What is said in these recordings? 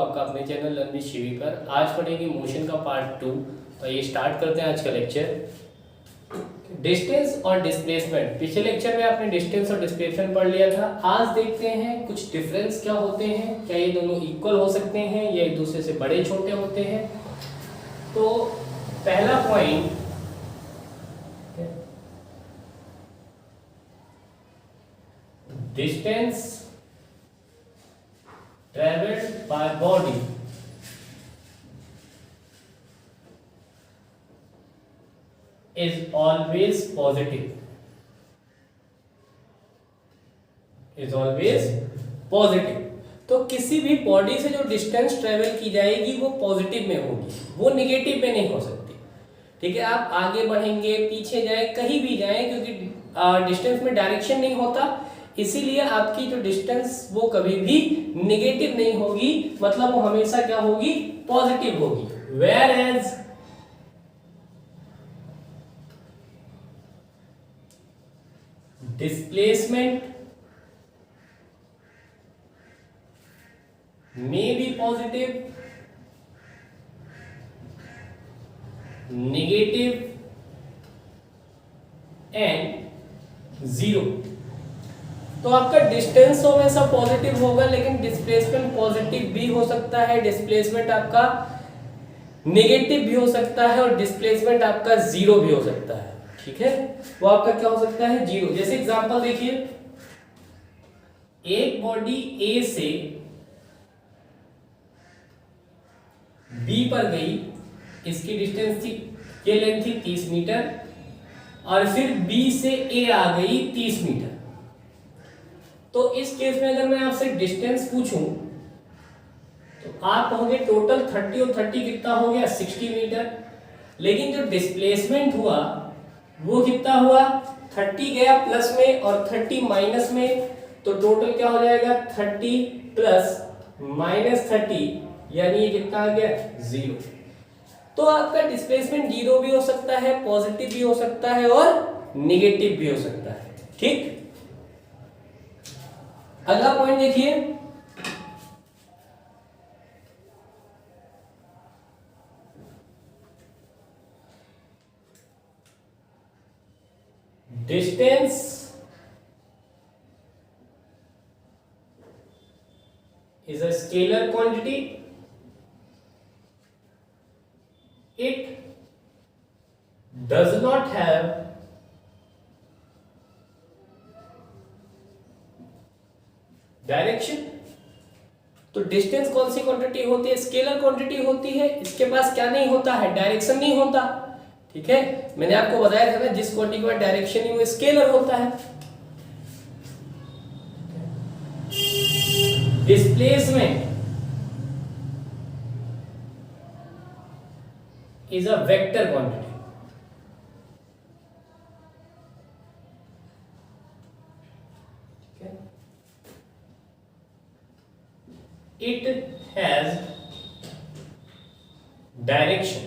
आपका अपने channel learn with Shivi पर। आज पढ़ेंगे मोशन का पार्ट 2। तो ये स्टार्ट करते हैं आज का लेक्चर। डिस्टेंस और डिस्प्लेसमेंट। पिछले लेक्चर में आपने डिस्टेंस और डिस्प्लेसमेंट पढ़ लिया था। आज देखते हैं कुछ डिफरेंस क्या होते हैं, क्या ये दोनों इक्वल हो सकते हैं या एक दूसरे से बड़े छोटे होते हैं। तो पहला point, distance traveled by body is always positive, तो किसी भी बॉडी से जो डिस्टेंस ट्रेवल की जाएगी वो पॉजिटिव में होगी, वो निगेटिव में नहीं हो सकती। ठीक है, आप आगे बढ़ेंगे पीछे जाए कहीं भी जाए, क्योंकि डिस्टेंस में डायरेक्शन नहीं होता, इसीलिए आपकी जो डिस्टेंस वो कभी भी नेगेटिव नहीं होगी, मतलब वो हमेशा क्या होगी, पॉजिटिव होगी। Whereas displacement may be positive, negative and zero। तो आपका डिस्टेंस हमेशा पॉजिटिव होगा, लेकिन डिस्प्लेसमेंट पॉजिटिव भी हो सकता है, डिस्प्लेसमेंट आपका नेगेटिव भी हो सकता है और डिस्प्लेसमेंट आपका जीरो भी हो सकता है। ठीक है, वो आपका क्या हो सकता है, जीरो। जैसे एग्जांपल देखिए, एक बॉडी ए से बी पर गई, इसकी डिस्टेंस थी, ये लेंथ थी 30 मीटर, और फिर बी से ए आ गई 30 मीटर। तो इस केस में अगर मैं आपसे डिस्टेंस पूछूं तो आप कहोगे टोटल 30 और 30 कितना हो गया, 60 मीटर। लेकिन जो डिस्प्लेसमेंट हुआ वो कितना हुआ, 30 गया प्लस में और 30 माइनस में, तो टोटल क्या हो जाएगा, 30 प्लस माइनस 30, यानी ये कितना आ गया, 0। तो आपका डिस्प्लेसमेंट जीरो भी हो सकता है, पॉजिटिव भी हो सकता है और नेगेटिव भी हो सकता है। ठीक, अगला पॉइंट देखिए, distance is a scalar quantity. It does not have direction. तो डिस्टेंस कौन सी क्वांटिटी होती है, स्केलर क्वांटिटी होती है। इसके पास क्या नहीं होता है, डायरेक्शन नहीं होता। ठीक है, मैंने आपको बताया था ना, जिस क्वांटिटी का डायरेक्शन ही वो स्केलर होता है। Displacement is a vector quantity। It has direction.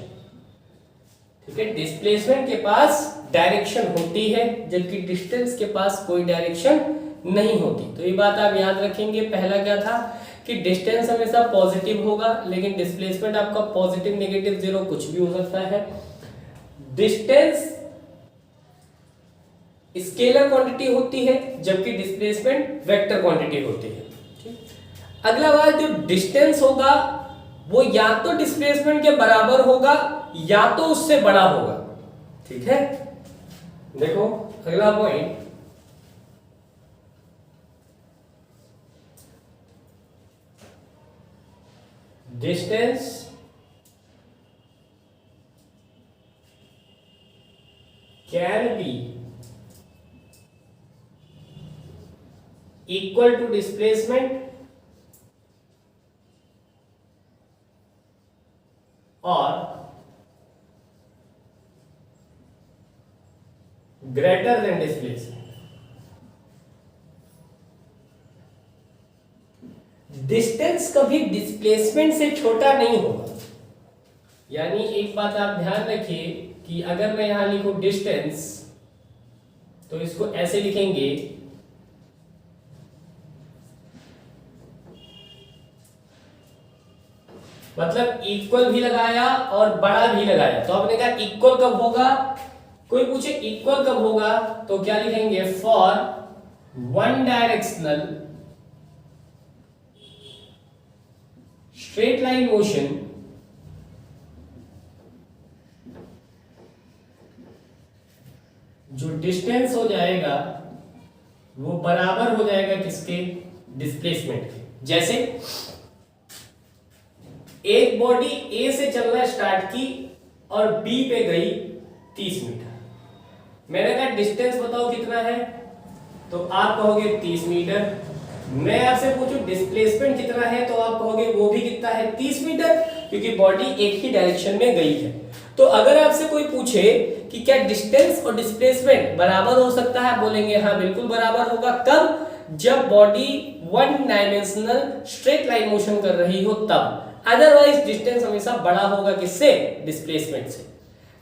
ठीक है, डिस्प्लेसमेंट के पास डायरेक्शन होती है, जबकि डिस्टेंस के पास कोई डायरेक्शन नहीं होती। तो ये बात आप याद रखेंगे। पहला क्या था कि डिस्टेंस हमेशा पॉजिटिव होगा, लेकिन डिस्प्लेसमेंट आपका पॉजिटिव नेगेटिव जीरो कुछ भी हो सकता है। डिस्टेंस स्केलर क्वांटिटी होती है, जबकि डिस्प्लेसमेंट वेक्टर क्वांटिटी होती है। अगला बात, जो डिस्टेंस होगा वो या तो डिस्प्लेसमेंट के बराबर होगा या तो उससे बड़ा होगा। ठीक है, देखो अगला point, distance can be equal to displacement और ग्रेटर देन डिस्प्लेसमेंट। डिस्टेंस कभी डिस्प्लेसमेंट से छोटा नहीं होगा। यानी एक बात आप ध्यान रखिए कि अगर मैं यहां लिखूं डिस्टेंस, तो इसको ऐसे लिखेंगे मतलब इक्वल भी लगाया और बड़ा भी लगाया। तो आपने कहा इक्वल कब होगा, कोई पूछे इक्वल कब होगा तो क्या लिखेंगे, for one directional straight line motion जो डिस्टेंस हो जाएगा वो बराबर हो जाएगा किसके, डिस्प्लेसमेंट के। जैसे एक बॉडी ए से चलना स्टार्ट की और बी पे गई 30 मीटर। मैंने कहा डिस्टेंस बताओ कितना है, तो आप कहोगे 30 मीटर। मैं आपसे पूछूं डिस्प्लेसमेंट कितना है, तो आप कहोगे वो भी कितना है, 30 मीटर, क्योंकि बॉडी एक ही डायरेक्शन में गई है। तो अगर आपसे कोई पूछे कि क्या डिस्टेंस और डिस्प्लेसमेंट बराबर हो सकता है, बोलेंगे हाँ बिल्कुल बराबर होगा। कब, जब body one dimensional straight line motion कर रही हो तब। अदरवाइज डिस्टेंस हमेशा बड़ा होगा किससे, डिस्प्लेसमेंट से।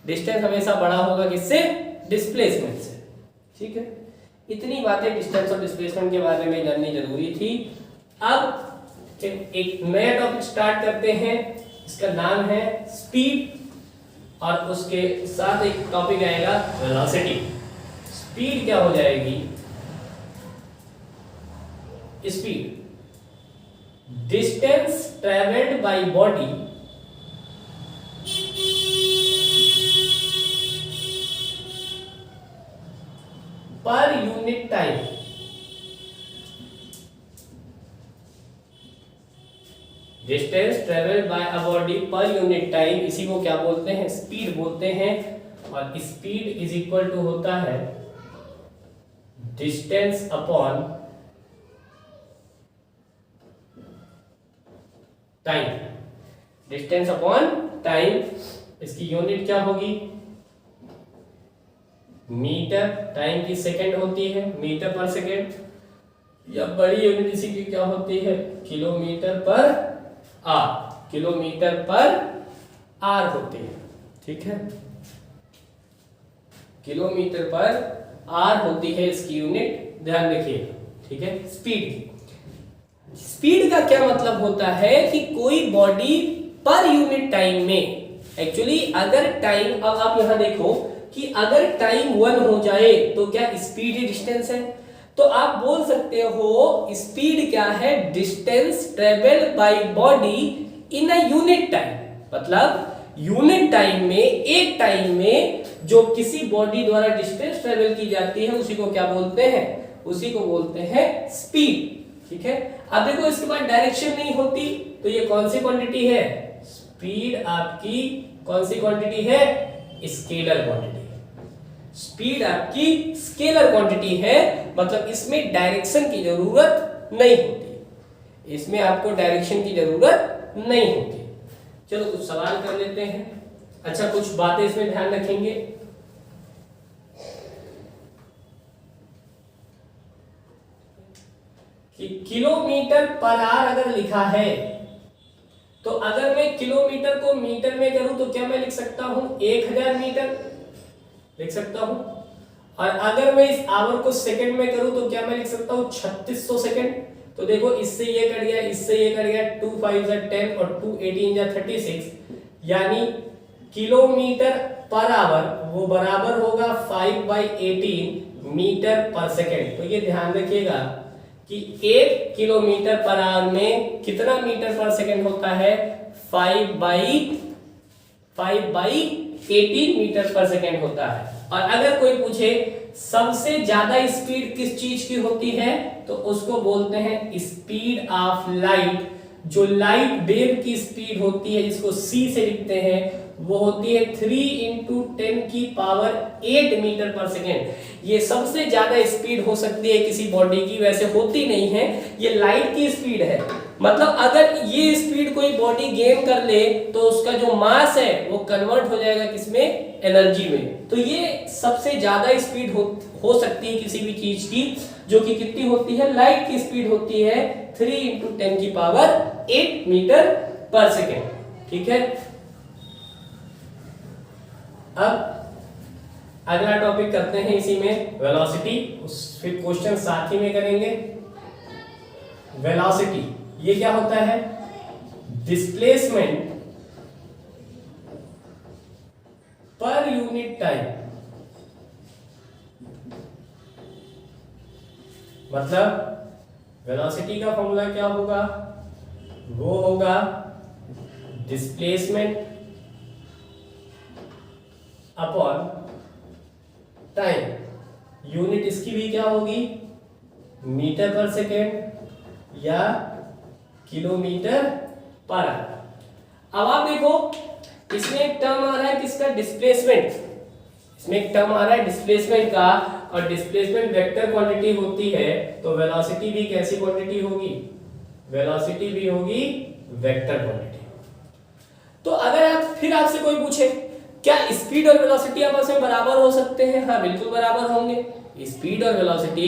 डिस्टेंस हमेशा बड़ा होगा किससे, डिस्प्लेसमेंट से। ठीक है, इतनी बातें डिस्टेंस और डिस्प्लेसमेंट के बारे में जाननी जरूरी थी। अब एक नया टॉपिक स्टार्ट करते हैं, इसका नाम है स्पीड, और उसके साथ एक टॉपिक आएगा वेलोसिटी। स्पीड क्या हो जाएगी, speed distance travelled by body per unit time. Distance travelled by a body per unit time, इसी को क्या बोलते हैं, स्पीड बोलते हैं। और स्पीड इज इक्वल टू होता है distance upon time. Distance upon time, इसकी यूनिट क्या होगी, मीटर। टाइम की सेकंड होती है, मीटर पर सेकंड, या बड़ी यूनिट इसी की क्या होती है, किलोमीटर पर आर। किलोमीटर पर आर होती है। ठीक है, किलोमीटर पर आर होती है इसकी यूनिट, ध्यान रखिएगा। ठीक है, स्पीड, स्पीड का क्या मतलब होता है कि कोई बॉडी पर यूनिट टाइम में, एक्चुअली अगर टाइम, अब आप यहां देखो कि अगर टाइम 1 हो जाए तो क्या स्पीड ही डिस्टेंस है। तो आप बोल सकते हो स्पीड क्या है, distance travelled by body in a unit time. मतलब यूनिट टाइम में, एक टाइम में जो किसी बॉडी द्वारा डिस्टेंस ट्रेवल की जाती है उसी को क्या बोलते हैं, उसी को बोलते हैं स्पीड। ठीक है, अब देखो इसके बाद डायरेक्शन नहीं होती तो ये कौन सी क्वांटिटी है, स्पीड आपकी कौन सी क्वांटिटी है, स्केलर क्वांटिटी। स्पीड आपकी स्केलर क्वांटिटी है, मतलब इसमें डायरेक्शन की जरूरत नहीं होती, इसमें आपको डायरेक्शन की जरूरत नहीं होती। चलो कुछ सवाल कर लेते हैं। अच्छा, कुछ बातें इसमें ध्यान रखेंगे। कि किलोमीटर पर आवर अगर लिखा है तो अगर मैं किलोमीटर को मीटर में करूं तो क्या मैं लिख सकता हूं 1000 मीटर लिख सकता हूं, और अगर मैं इस आवर को सेकंड में करूं तो क्या मैं लिख सकता हूं 3600 सेकंड। तो देखो इससे ये कट गया, इससे ये कट गया, 2 5 10 और 2 18 36, यानी किलोमीटर पर आवर वो बराबर होगा 5/18 मीटर पर सेकंड। तो ये ध्यान रखिएगा कि 1 किलोमीटर पर आवर में कितना मीटर पर सेकंड होता है, 5/18 मीटर पर सेकंड होता है। और अगर कोई पूछे सबसे ज्यादा स्पीड किस चीज की होती है तो उसको बोलते हैं स्पीड ऑफ लाइट। जो लाइट वेव की स्पीड होती है जिसको c से लिखते हैं वो होती है 3 × 10⁸ मीटर पर सेकेंड। ये सबसे ज्यादा स्पीड हो सकती है किसी बॉडी की, वैसे होती नहीं है, ये लाइट की स्पीड है। मतलब अगर ये स्पीड कोई बॉडी गेन कर ले तो उसका जो मास है वो कन्वर्ट हो जाएगा किसमें, एनर्जी में। तो ये सबसे ज्यादा स्पीड हो सकती है किसी भी चीज की, जो कि कितनी होती है, लाइट की स्पीड होती है 3 × 10⁸ मीटर पर सेकेंड। ठीक है, अब अगला टॉपिक करते हैं इसी में वेलोसिटी, फिर क्वेश्चन साथ ही में करेंगे। वेलोसिटी ये क्या होता है, डिस्प्लेसमेंट पर यूनिट टाइम, मतलब वेलोसिटी का फॉर्मूला क्या होगा, वो होगा डिस्प्लेसमेंट अपॉन टाइम। यूनिट इसकी भी क्या होगी, मीटर पर सेकेंड या किलोमीटर पर आवर। अब आप देखो इसमें एक टर्म आ रहा है किसका, डिस्प्लेसमेंट। इसमें एक टर्म आ रहा है डिस्प्लेसमेंट का, और डिस्प्लेसमेंट वेक्टर क्वांटिटी होती है, तो वेलोसिटी भी कैसी क्वांटिटी होगी, वेलोसिटी भी होगी वेक्टर क्वांटिटी। तो अगर आप फिर आपसे कोई पूछे क्या स्पीड और वेलोसिटी आपस में बराबर हो सकते हैं, हाँ बिल्कुल बराबर होंगे। स्पीड और वेलोसिटी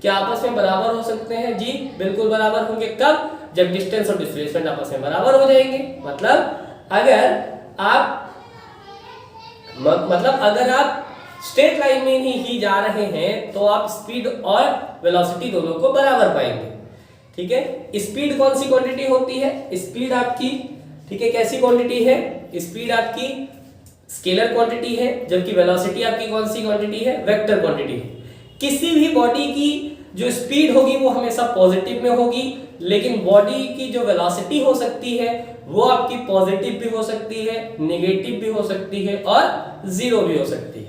क्या आपस में बराबर हो सकते हैं, जी बिल्कुल बराबर होंगे। कब, जब डिस्टेंस और डिस्प्लेसमेंट आपस में बराबर हो जाएंगे। मतलब अगर आप स्ट्रेट लाइन में ही जा रहे हैं तो आप स्पीड और वेलोसिटी दोनों को बराबर पाएंगे। ठीक है, स्पीड कौन सी क्वांटिटी होती है, स्पीड आपकी, ठीक है, कैसी क्वांटिटी है, स्पीड आपकी स्केलर क्वांटिटी है, जबकि वेलोसिटी आपकी कौन सी क्वांटिटी है, वेक्टर क्वांटिटी है। किसी भी बॉडी की जो स्पीड होगी वो हमेशा पॉजिटिव में होगी, लेकिन बॉडी की जो वेलोसिटी हो सकती है वो आपकी पॉजिटिव भी हो सकती है, नेगेटिव भी हो सकती है और जीरो भी हो सकती है।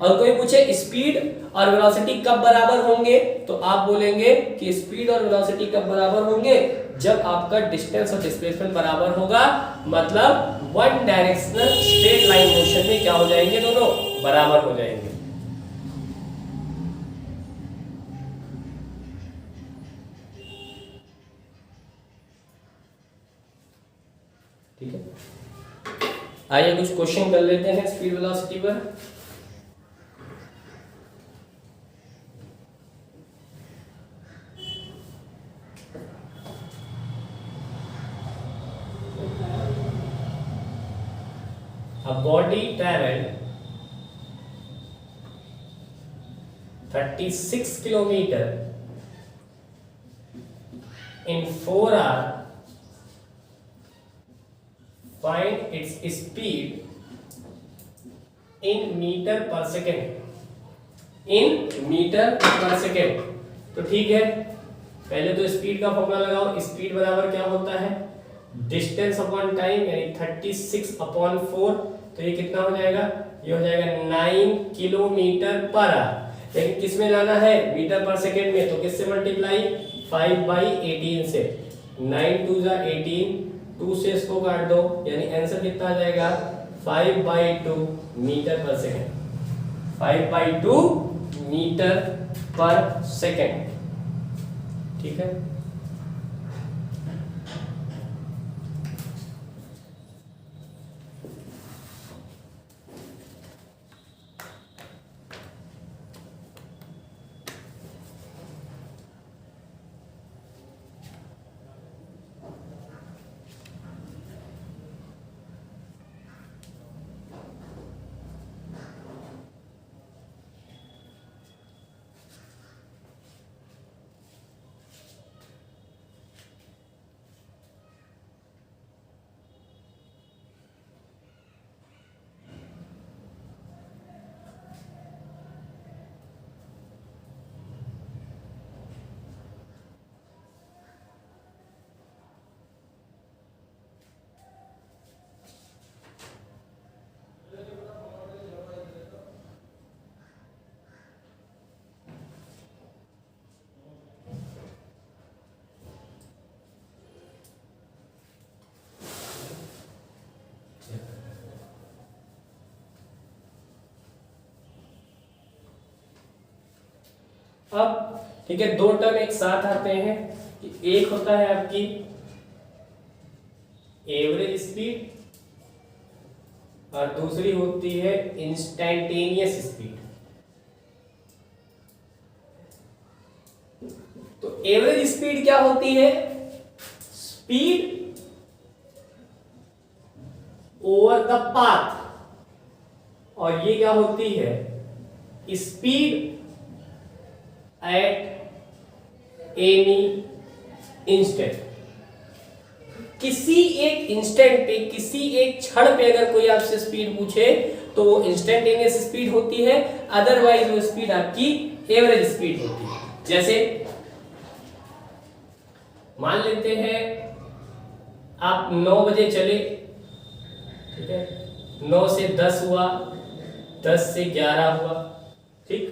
और कोई पूछे स्पीड और वेलोसिटी कब बराबर होंगे, तो आप बोलेंगे कि स्पीड और वेलोसिटी कब बराबर होंगे, जब आपका डिस्टेंस और डिस्प्लेसमेंट बराबर होगा। मतलब one directional straight line motion में क्या हो जाएंगे, दोनों बराबर हो जाएंगे। ठीक है, आइए कुछ क्वेश्चन कर लेते हैं स्पीड वेलोसिटी पर। A body traveled 36 kilometer in 4 hours. Find its speed in meter per second. In meter per second. तो ठीक है, पहले तो स्पीड का फॉर्मूला लगाओ। स्पीड बराबर क्या होता है, डिस्टेंस अपॉन टाइम, यानी 36 अपॉन 4, तो ये कितना हो जाएगा, ये हो जाएगा 9 किलोमीटर पर आवर। लेकिन किस में जाना है, मीटर पर सेकेंड में, तो किससे मल्टीप्लाई, 5/18 से। 9 2 जा 18, 2 से इसको काट दो, यानी आंसर कितना आ जाएगा, 5/2 मीटर पर सेकेंड। 5/2 मीटर पर सेकेंड। ठीक है, अब ठीक है, दो टर्म एक साथ आते हैं कि एक होता है आपकी एवरेज स्पीड और दूसरी होती है इंस्टैन्टेनियस स्पीड। तो एवरेज स्पीड क्या होती है, स्पीड ओवर द पाथ, और ये क्या होती है, स्पीड एट एनी इंस्टेंट। किसी एक इंस्टेंट पे, किसी एक क्षण पे अगर कोई आपसे स्पीड पूछे तो वो इंस्टेंटेनियस स्पीड होती है, अदरवाइज वो स्पीड आपकी एवरेज स्पीड होती है। जैसे मान लेते हैं आप 9 बजे चले, ठीक है, 9 से 10 हुआ, 10 से 11 हुआ, ठीक।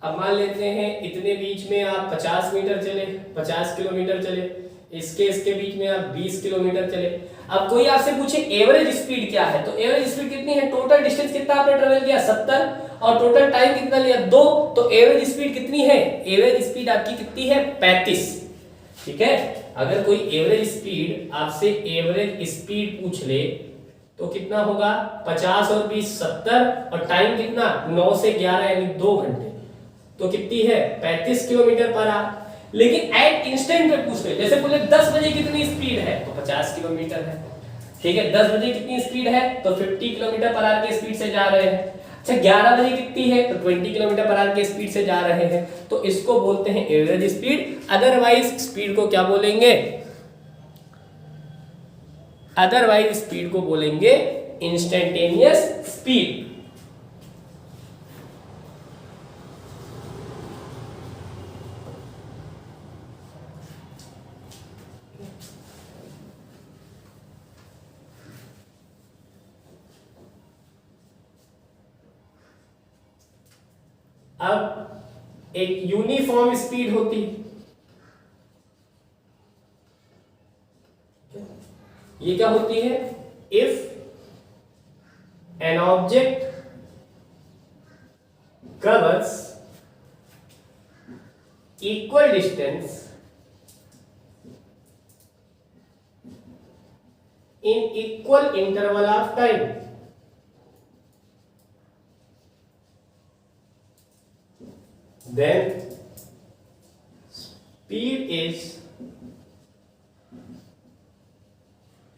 अब मान लेते हैं इतने बीच में आप 50 मीटर चले, 50 किलोमीटर चले, इसके बीच में आप 20 किलोमीटर चले। अब कोई आपसे पूछे एवरेज स्पीड क्या है, तो एवरेज स्पीड कितनी है, टोटल डिस्टेंस कितना आपने ट्रेवल किया 70 और टोटल टाइम कितना लिया 2, तो एवरेज स्पीड कितनी है, एवरेज स्पीड आपकी कितनी है 35, ठीक है। अगर कोई एवरेज स्पीड आपसे एवरेज स्पीड पूछ ले तो कितना होगा 50 और 20 70 और टाइम कितना 9 से 11 यानी 2 घंटे, तो कितनी है 35 किलोमीटर पर आवर। लेकिन एट इंस्टेंट में पूछ ले, जैसे बोले 10 बजे कितनी स्पीड है तो 50 किलोमीटर है, ठीक है। 10 बजे कितनी स्पीड है तो 50 किलोमीटर पर आवर की स्पीड से जा रहे हैं। अच्छा 11 बजे कितनी है तो 20 किलोमीटर पर आवर की स्पीड से जा रहे हैं, तो इसको बोलते हैं एवरेज स्पीड। अदरवाइज स्पीड को क्या बोलेंगे, अदरवाइज स्पीड को बोलेंगे इंस्टेंटेनियस स्पीड। अब एक यूनिफॉर्म स्पीड होती, ये क्या होती है, if an object covers equal distance in equal interval of time, then speed is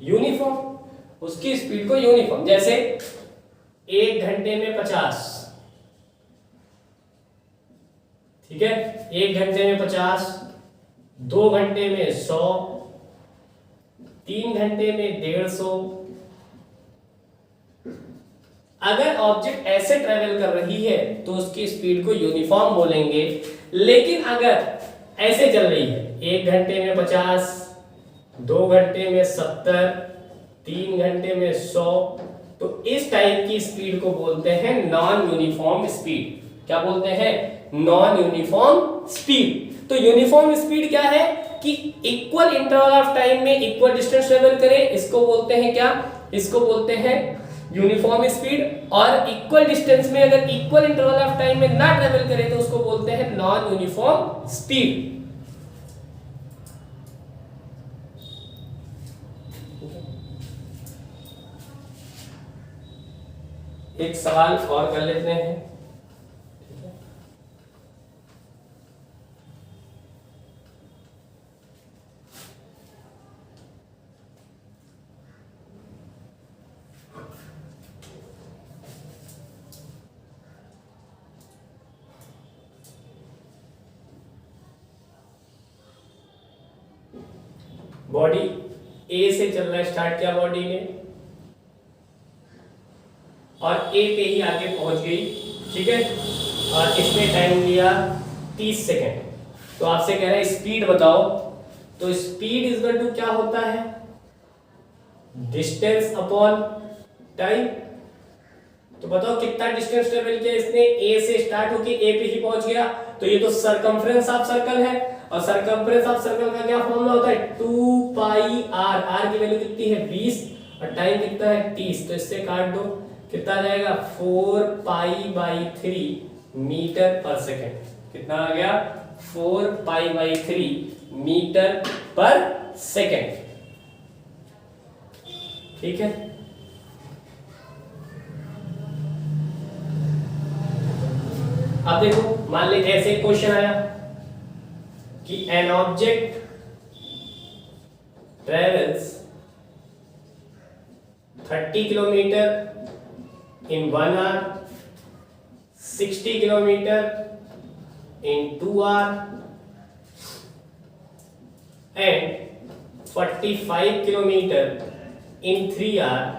uniform, उसकी स्पीड को यूनिफॉर्म। जैसे 1 घंटे में 50, ठीक है, 1 घंटे में 50, 2 घंटे में 100, 3 घंटे में 150। अगर ऑब्जेक्ट ऐसे ट्रेवल कर रही है तो उसकी स्पीड को यूनिफॉर्म बोलेंगे। लेकिन अगर ऐसे चल रही है 1 घंटे में 50, 2 घंटे में 70, 3 घंटे में 100, तो इस टाइप की स्पीड को बोलते हैं नॉन यूनिफॉर्म स्पीड। क्या बोलते हैं, नॉन यूनिफॉर्म स्पीड। तो यूनिफॉर्म स्पीड क्या है कि इक्वल इंटरवल ऑफ टाइम में इक्वल डिस्टेंस ट्रेवल करे, इसको बोलते हैं क्या, इसको बोलते हैं यूनिफॉर्म स्पीड। और इक्वल डिस्टेंस में अगर इक्वल इंटरवल ऑफ टाइम में ना ट्रेवल करे तो उसको बोलते हैं नॉन यूनिफॉर्म स्पीड। एक सवाल और कर लेते हैं, बॉडी ए से चलना स्टार्ट किया बॉडी ने और ए पे ही आगे पहुंच गई, ठीक है, और इसने टाइम लिया 30 सेकेंड। तो आपसे कह रहा है स्पीड बताओ, तो स्पीड इज इक्वल टू क्या होता है, डिस्टेंस अपॉन टाइम। तो बताओ कितना डिस्टेंस ट्रेवल किया इसने, ए से स्टार्ट होके ए पे ही पहुंच गया, तो ये तो सरकमफ्रेंस ऑफ सर्कल है, और सरकमफ्रेंस ऑफ सर्कल का क्या फॉर्मूला होता है 2 पाई आर। आर की वैल्यू कितनी है 20 और टाइम कितना है 30, तो इससे काट दो, कितना आ जाएगा 4 पाई बाई 3 मीटर पर सेकेंड। कितना आ गया 4 पाई बाई 3 मीटर पर सेकेंड, ठीक है। अब देखो मान ले ऐसे क्वेश्चन आया कि an object travels 30 kilometre in 1 hour, 60 kilometre in 2 hour and 45 kilometre in 3 hours,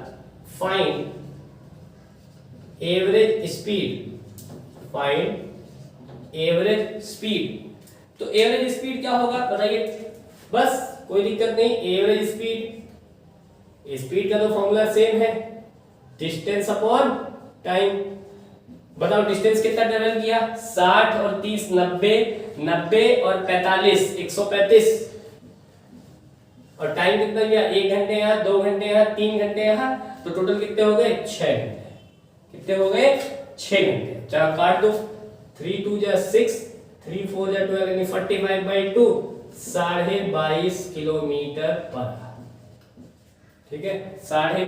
find average speed। तो एवरेज स्पीड क्या होगा बताइए, बस कोई दिक्कत नहीं। एवरेज स्पीड का तो फॉर्मूला सेम है, डिस्टेंस अपॉन टाइम। बताओ डिस्टेंस कितना ट्रेवल किया, 60 और 30 90, 90 और 45 135, और टाइम कितना लिया, 1 घंटे यहाँ, 2 घंटे यहाँ, 3 घंटे यहाँ, तो टोटल कितने हो गए 6 घंटे। कितने हो गए 6 घंटे। चलो काट दो, 3 2 जा 6, 3 4 जा 12 यानी 45/2, 22.5 किलोमीटर पर। ठीक है, 22.5